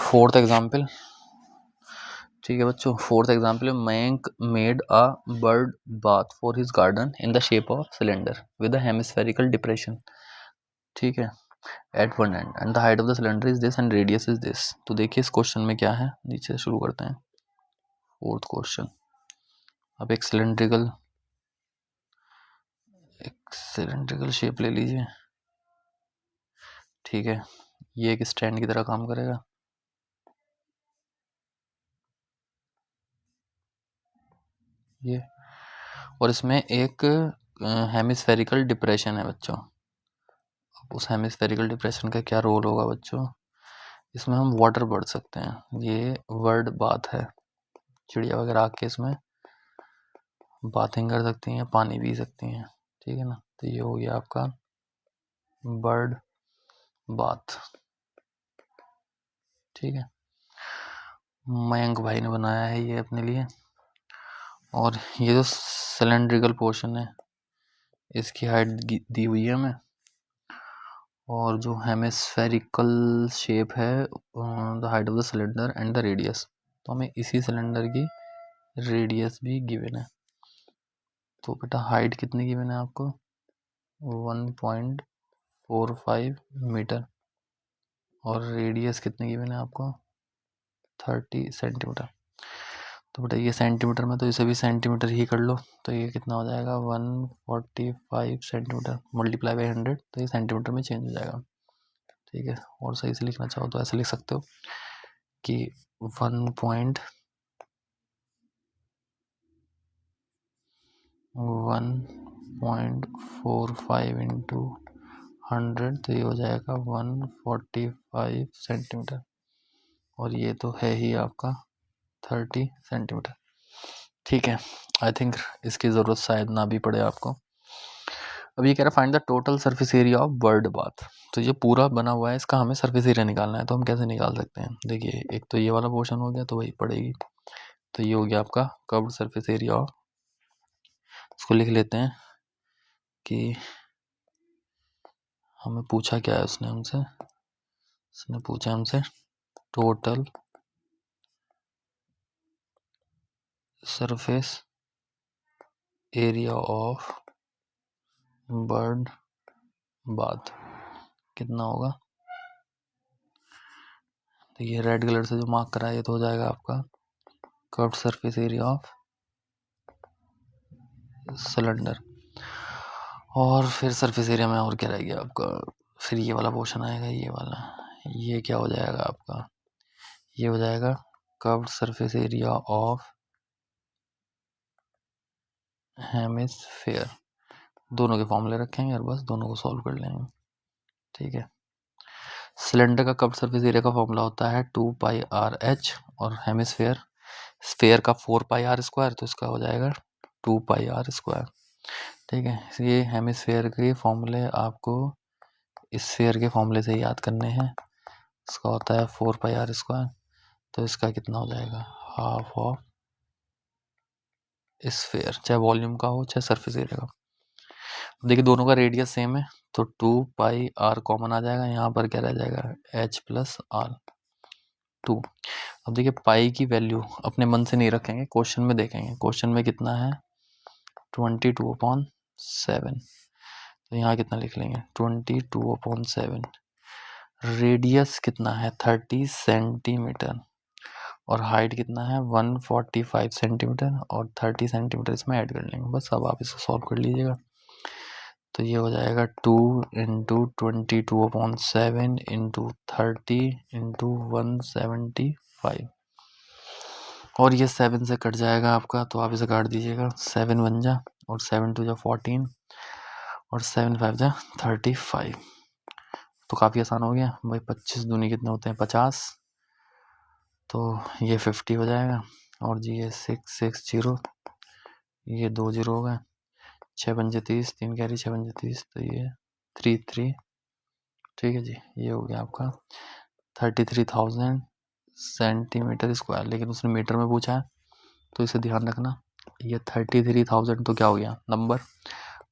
Fourth example, ठीक है बच्चों। Fourth example, Mayank made a bird bath for his garden in the shape of cylinder with a hemispherical depression, ठीक है, at one end the height of the cylinder is this and radius is this. तो देखिए इस question में क्या है, नीचे से शुरू करते हैं। फोर्थ क्वेश्चन, अब एक सिलेंड्रिकल शेप ले लीजिए, ठीक है, ये एक स्टैंड की तरह काम करेगा। ये और इसमें एक हेमिस्फेरिकल डिप्रेशन है बच्चों। अब उस हेमिस्फेरिकल डिप्रेशन का क्या रोल होगा बच्चों, इसमें हम वाटर बढ़ सकते हैं। ये वर्ड बात है, चिड़िया वगैरह आके इसमें बाथिंग कर सकती हैं, पानी पी सकती हैं, ठीक है ना। तो ये हो गया आपका बर्ड बाथ, ठीक है। मयंक भाई ने बनाया है ये अपने लिए। और ये जो सिलेंड्रिकल पोर्शन है इसकी हाइट दी हुई है हमें, और जो हेमिस्फेरिकल शेप है the height of the cylinder and the radius, तो हमें इसी सिलेंडर की रेडियस भी गिवन है। तो बेटा हाइट कितनी गिवन है आपको, 1.45 मीटर, और रेडियस कितनी गिवन है आपको, 30 सेंटीमीटर। तो बेटा ये सेंटीमीटर में, तो इसे भी सेंटीमीटर ही कर लो। तो ये कितना हो जाएगा, 145 सेंटीमीटर मल्टीप्लाई बाई 100, तो ये सेंटीमीटर में चेंज हो जाएगा, ठीक है। और सही से लिखना चाहो तो ऐसे लिख सकते हो कि 1.45 इंटू 100, तो ये हो जाएगा 145 सेंटीमीटर, और ये तो है ही आपका 30 सेंटीमीटर, ठीक है। आई थिंक इसकी ज़रूरत शायद ना भी पड़े आपको। अब ये कह रहा है find the total surface area of bird bath. तो ये पूरा बना हुआ है, इसका हमें सरफेस एरिया निकालना है। तो हम कैसे निकाल सकते हैं, देखिए एक तो ये वाला पोर्शन हो गया, तो वही पड़ेगी। तो ये हो गया आपका कर्व्ड सरफेस एरिया ऑफ, इसको लिख लेते हैं कि हमें पूछा क्या है उसने पूछा हमसे total surface area of bird bath कितना होगा। तो ये रेड कलर से जो मार्क करा है ये तो हो जाएगा आपका curved surface area of cylinder. और फिर सरफेस एरिया में और क्या रह गया आपका, फिर ये वाला पोर्शन आएगा, ये वाला, ये क्या हो जाएगा आपका, ये हो जाएगा curved surface area of hemisphere. दोनों के फॉर्मूले रखेंगे और बस दोनों को सॉल्व कर लेंगे, ठीक है। सिलेंडर का कर्व्ड सरफेस एरिया का फॉर्मूला होता है 2πr/h, और हेमिस्फेयर स्फेयर का 4πr², तो इसका हो जाएगा 2πr², ठीक है। ये हेमिस्फेयर के फॉर्मूले आपको स्फेयर के फॉर्मूले से याद करने हैं। इसका होता है 4πr², तो इसका कितना हो जाएगा, हाफ ऑफ स्फेयर, चाहे वॉल्यूम का हो चाहे सरफेस एरिया का। देखिए दोनों का रेडियस सेम है, तो 2πr कॉमन आ जाएगा, यहाँ पर क्या रह जाएगा, h + r 2। अब देखिए पाई की वैल्यू अपने मन से नहीं रखेंगे, क्वेश्चन में देखेंगे। क्वेश्चन में कितना है, 22/7, तो यहाँ कितना लिख लेंगे, 22/7। रेडियस कितना है, 30 सेंटीमीटर, और हाइट कितना है, 145 सेंटीमीटर, और 30 सेंटीमीटर इसमें ऐड कर लेंगे बस। अब आप इसको सॉल्व कर लीजिएगा। तो ये हो जाएगा 2 × 22/7 × 30 × 175, और ये 7 से कट जाएगा आपका, तो आप इसे काट दीजिएगा। 7 बन जा, और 7 2 14, और 7 5 जा 35। तो काफ़ी आसान हो गया भाई। 25 दूनी कितने होते हैं, 50, तो ये 50 हो जाएगा। और जी ये 660, ये 2 0 हो गए, 6 पंजे 30, 3 कैरी 6 पंजे 30, तो ये 33, ठीक है जी। ये हो गया आपका 33,000 सेंटीमीटर स्क्वायर। लेकिन उसने मीटर में पूछा है, तो इसे ध्यान रखना, ये 33,000 तो क्या हो गया नंबर,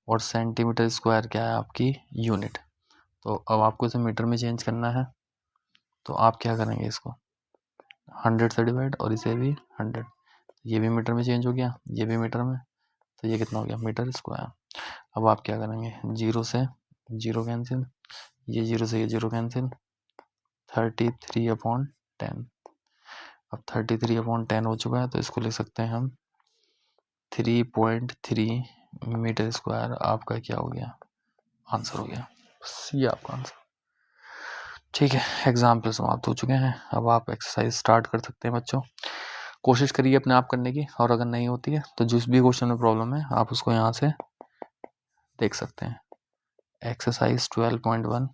और सेंटीमीटर स्क्वायर क्या है आपकी यूनिट। तो अब आपको इसे मीटर में चेंज करना है, तो आप क्या करेंगे, इसको 100 से डिवाइड और इसे भी 100, ये भी मीटर में चेंज हो गया, ये भी मीटर में, तो ये कितना हो गया मीटर स्क्वायर। अब आप क्या करेंगे, 0 से 0 कैंसिल, ये 0 से ये 0 कैंसिल, 33/10। अब 33/10 हो चुका है तो इसको लिख सकते हैं हम 3.3 मीटर स्क्वायर। आपका क्या हो गया, आंसर हो गया। बस ये आपका आंसर। ठीक है, एग्जाम्पल समाप्त हो चुके हैं। अब आप एक्सरसाइज स्टार्ट कर सकते हैं बच्चों। कोशिश करिए अपने आप करने की, और अगर नहीं होती है तो जिस भी क्वेश्चन में प्रॉब्लम है आप उसको यहाँ से देख सकते हैं। एक्सरसाइज 12.1